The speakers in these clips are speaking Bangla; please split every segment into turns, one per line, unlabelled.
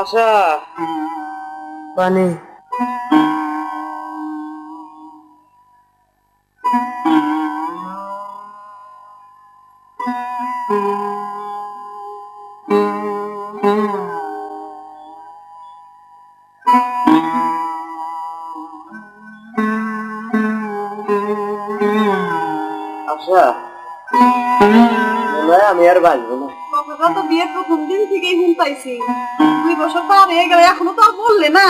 আশা পানি আশা আমি আর বাঁচবো না।
কথাটা তো বিয়ের প্রথম দিন থেকেই শুনতাইছি, 2 বছর পার হয়ে গেলে এখনো তো আর বললে না।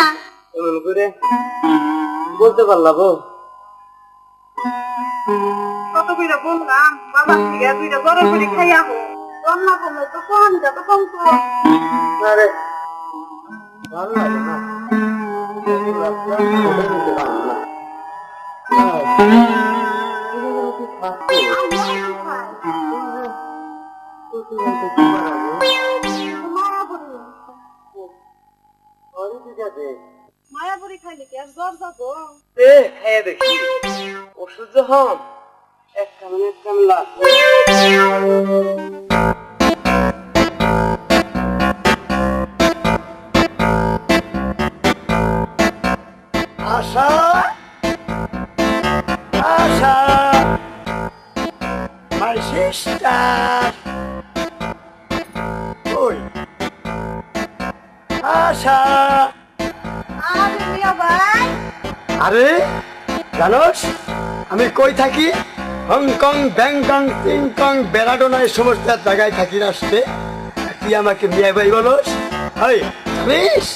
এমন করে বলতে পারলাম
কত কইরা বললাম বাবা থেকে 2টা গরম করে খাইয়া হো, রান্না করলে তো কম যত কম তো।
আরে ভালো লাগে না।
মায়াপুরি খাইলে কি আর জ্বর যাবো?
খাইয়া দেখি ওষুধ যখন এক কামলা আশা আশা মাই সিস্টার ওই আশা
আরে মিয়া ভাই,
আরে জানোস আমি কই থাকি? হংকং ব্যাংকক চিংকং বেড়াডোনা এই সমস্ত জায়গায় থাকি রাষ্ট্রে। তুই আমাকে মিয়া ভাই বলস? হয় জানিস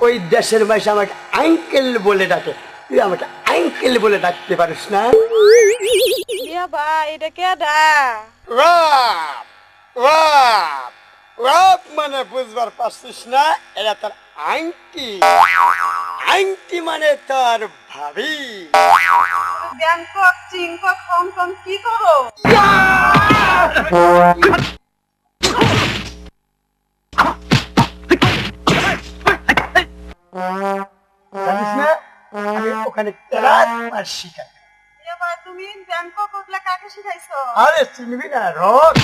ওই দেশের মাইস আমাকে আঙ্কেল বলে ডাকে, তুই আমাকে আঙ্কেল বলে ডাকতে পারিস না?
মিয়া ভাই এটা কেডা?
রাপ রাপ রাপ মানে বুঝবার পারছিস না? এটা তোর আংটি, আংটি মানে তোর ভাবি।
ব্যাংকক চিংকক হংকং কি করো?
জানিস না আমি ওখানে কেরাত আর শিখাই।
মিয়া ভাই তুমি ব্যাংকক ওগুলা কাকে শিখাইছো?
আরে চিনবি না রক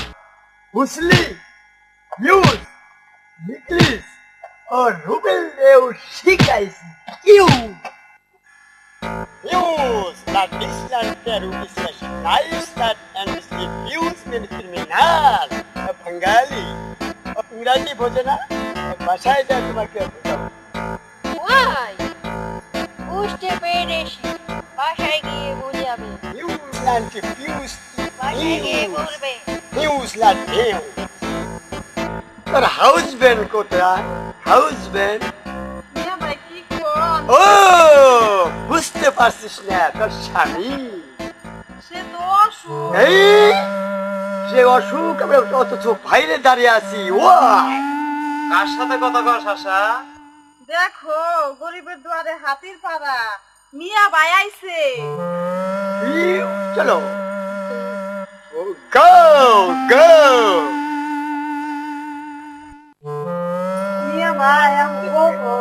বুঝলি ইউজ নিকলিস ও রুবেল দেও শিখাইছি। Use that Island Peru is nice that and refuse me criminal. Bengali. ইংরাজি বোঝে না, ভাষায় যা তোমাকে বোঝাবো।
ওয়াই বুঝতে পেরেছি, বাসায় গিয়ে বুঝাবে।
Use and refuse.
বাসায় গিয়ে বলবে।
Use like you. তোর হাউসব্যান্ড কোথায়? হাউসব্যান্ড?
মিয়া ভাই কি কোন?
ও বুঝতে পারছিস না তোর স্বামী?
সে তো অসুখ।
এই যে অসুখ আমরা অথচ বাইরে দাঁড়িয়ে আছি। ও কার সাথে কথা কস আশা?
দেখো গরিবের দুয়ারে হাতির পাড়া, মিয়া ভাই আইছে।
চলো গো গো।
মিয়া ভাই আমি বলবো।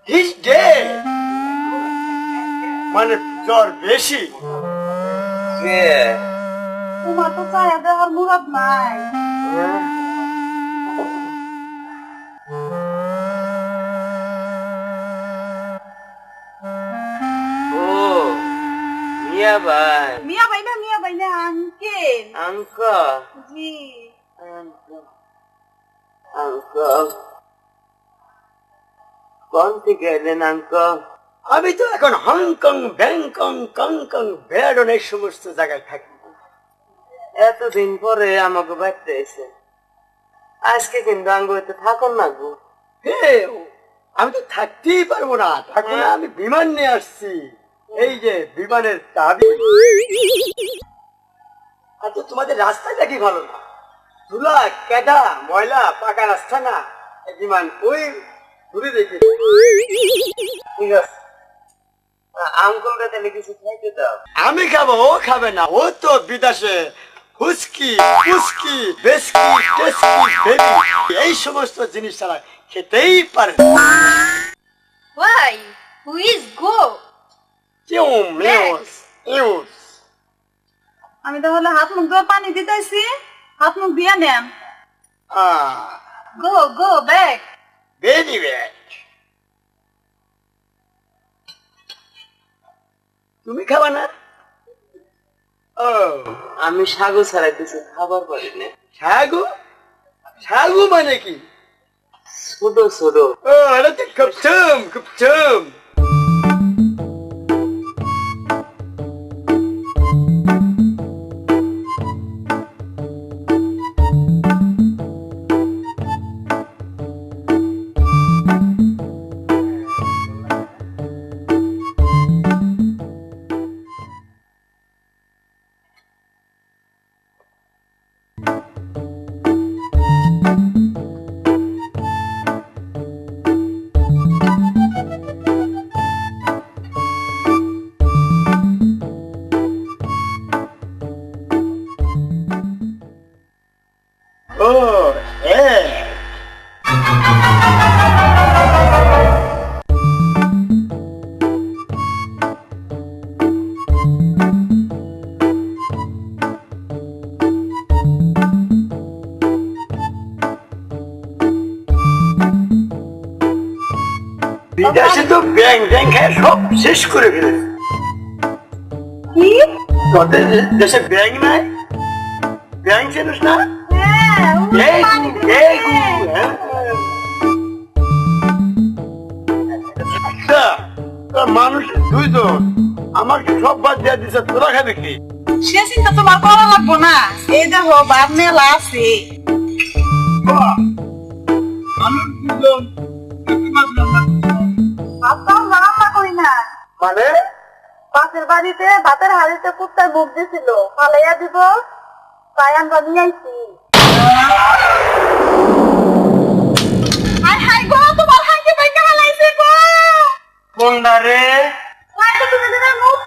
He's dead. মানে জ্বর বেশি।
তোমার তো চায়া দেওয়ার মুরাদ নাই।
ও মিয়া ভাই।
মিয়া ভাই না আঙ্কেল।
আঙ্কেল
জি
আঙ্কেল কোন থেকে এলেন আঙ্কেল? আমি তো এখন হংকং ব্যাংকক কংকং বেড়াডোনা এই সমস্ত জায়গায় থাকি। এতদিন পরে আমাকে বাড়তে এসে আজকে কিন্তু আঙ্গুতে থাকুন না গো। আমি তো থাকতেই পারবো না, থাকবো না। আমি বিমান নিয়ে আসছি, এই যে বিমানের চাবি। আর তো তোমাদের রাস্তাটা কি ভালো না, ধুলা কেদা ময়লা, পাকা রাস্তা না। এই বিমান ওই ঘুরে দেখি। ঠিক আছে আঙ্কুলকে তাহলে কিছু খাইতে দাও। আমি খাবো, ও খাবে না। ও তো বিদেশে হুস্কি পুস্কি বেস্কি টেস্কি বেবি এই সমস্ত জিনিস ছাড়া খেতেই পারে না।
Why? Who is go?
কেউ মেয়স ইউস
আমি তাহলে হাত মুখ ধোয়া পানি দিতেছি, হাত মুখ দিয়ে নেন। গো গো ব্যাক।
Very bad. তুমি খাবা না? ও,
আমি সাগু ছাড়া কিছু খাবার পারি না।
সাগু? সাগু মানে কি?
ছোট ছোট।
ও, এটা তো কুপচুম কুপচুম। ও, বিদেশে তো ব্যাং ট্যাং খেয়ে সব শেষ করে ফেলেছে।
কি?
তোদের দেশে ব্যাং নাই? ব্যাং চেনিস না?
হ্যাঁ, ওই
এই
পানি
গু,
দিতেছে।
এই গু, হ্যাঁ। আচ্ছা, তোর মানুষ দুইজন আমাকে সব বাদ দিয়ে দিছে, তোরা খাবে কি?
সে চিন্তা তোমার করা লাগবো না, এই দেখো ভাত মেলা আছে।
বাহ, মানুষ দুইজন,
ভাত তো আমরা রান্না করি না,
মানে
পাশের বাড়িতে ভাতের হাড়িতে কুত্তায় মুখ দিছিল, ফালাইয়া দিব, তাই আমরা নিয়ে আইছি। হাই হাই গো, তোমার হাঁকে পাইকা হালাইছে গো।
কোনটা রে?
হাই তো তুমি দিনের মুখ।